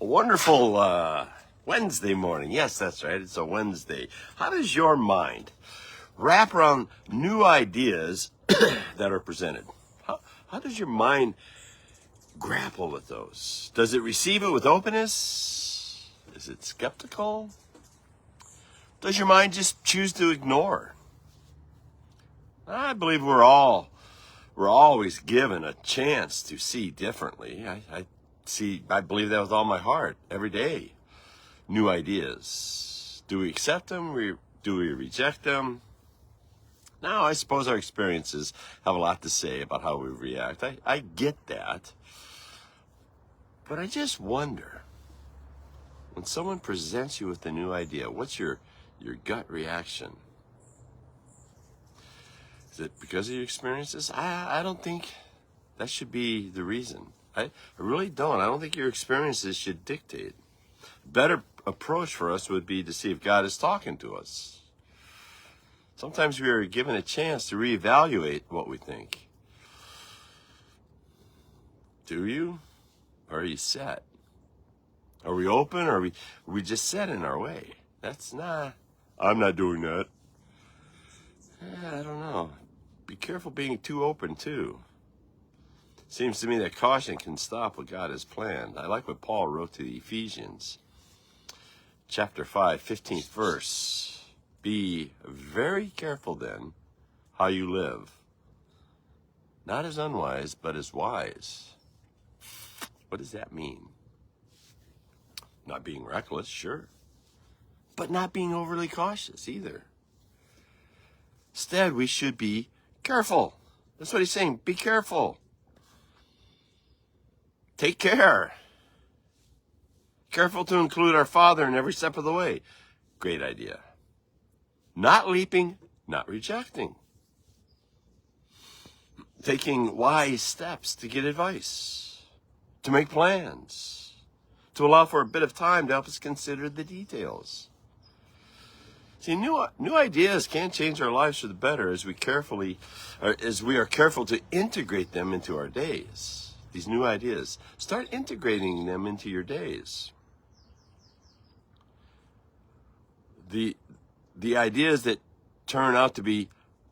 A wonderful Wednesday morning. Yes, that's right. It's a Wednesday. How does your mind wrap around new ideas that are presented? How does your mind grapple with those? Does it receive it with openness? Is it skeptical? Does your mind just choose to ignore? I believe we're always given a chance to see differently. I believe that with all my heart every day. New ideas. Do we accept them? Do we reject them? Now, I suppose our experiences have a lot to say about how we react. I get that. But I just wonder, when someone presents you with a new idea, what's your gut reaction? Is it because of your experiences? I don't think that should be the reason. I really don't. I don't think your experiences should dictate. Better approach for us would be to see if God is talking to us. Sometimes we are given a chance to reevaluate what we think. Do you? Or are you set? Are we open, or are we just set in our way? I'm not doing that. I don't know. Be careful being too open, too. Seems to me that caution can stop what God has planned. I like what Paul wrote to the Ephesians. Chapter 5, 15th verse. Be very careful then how you live. Not as unwise, but as wise. What does that mean? Not being reckless, sure. But not being overly cautious either. Instead, we should be careful. That's what he's saying. Be careful. Take care. Careful to include our Father in every step of the way. Great idea. Not leaping, not rejecting. Taking wise steps to get advice, to make plans, to allow for a bit of time to help us consider the details. See, new ideas can change our lives for the better as we are careful to integrate them into our days. These new ideas, start integrating them into your days. The ideas that turn out to be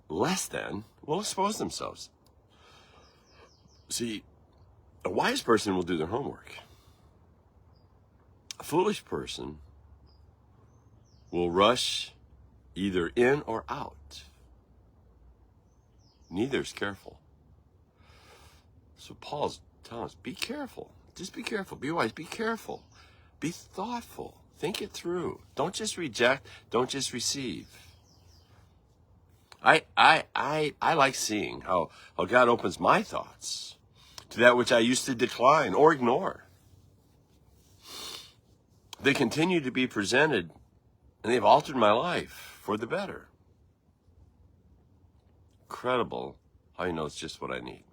less than will expose themselves. See, a wise person will do their homework. A foolish person will rush either in or out. Neither is careful. So Paul's telling us, be careful. Just be careful. Be wise. Be careful. Be thoughtful. Think it through. Don't just reject. Don't just receive. I like seeing how God opens my thoughts to that which I used to decline or ignore. They continue to be presented, and they've altered my life for the better. Incredible how he knows just what I need.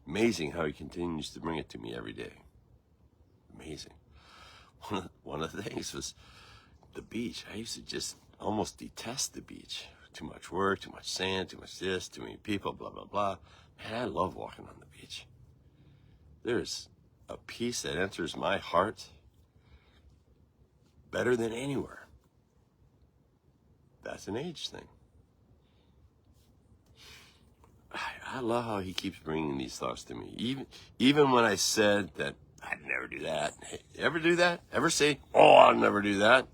Amazing how he continues to bring it to me every day. Amazing. One of the things was the beach. I used to just almost detest the beach. Too much work, too much sand, too much this, too many people, blah, blah, blah. Man, I love walking on the beach. There's a peace that enters my heart better than anywhere. That's an age thing. I love how he keeps bringing these thoughts to me. Even when I said that I'd never do that. Hey, ever do that? Ever say, oh, I'll never do that?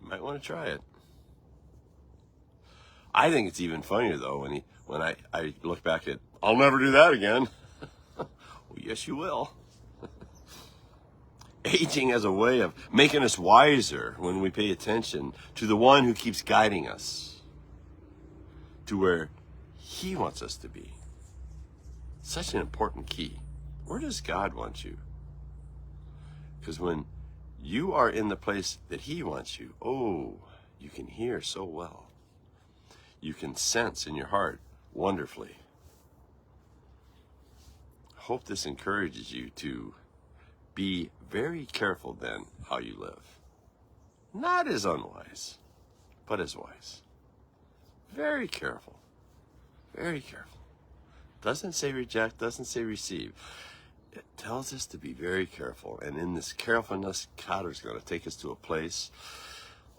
You might want to try it. I think it's even funnier, though, when I look back at, I'll never do that again. Well, yes, you will. Aging as a way of making us wiser when we pay attention to the one who keeps guiding us to where he wants us to be. Such an important key. Where does God want you? Because when you are in the place that he wants you, you can hear so well. You can sense in your heart wonderfully. I hope this encourages you to be very careful then how you live. Not as unwise, but as wise. Very careful. Very careful. Doesn't say reject, doesn't say receive. it tells us to be very careful. And in this carefulness, God is going to take us to a place,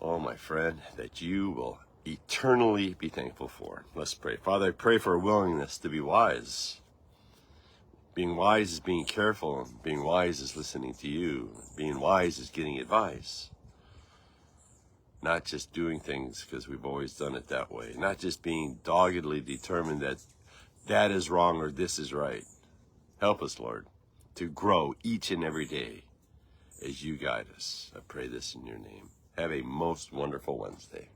oh, my friend, that you will eternally be thankful for. Let's pray. Father, I pray for a willingness to be wise. Being wise is being careful. Being wise is listening to you. Being wise is getting advice. Not just doing things because we've always done it that way. Not just being doggedly determined that that is wrong or this is right. Help us, Lord, to grow each and every day as you guide us. I pray this in your name. Have a most wonderful Wednesday.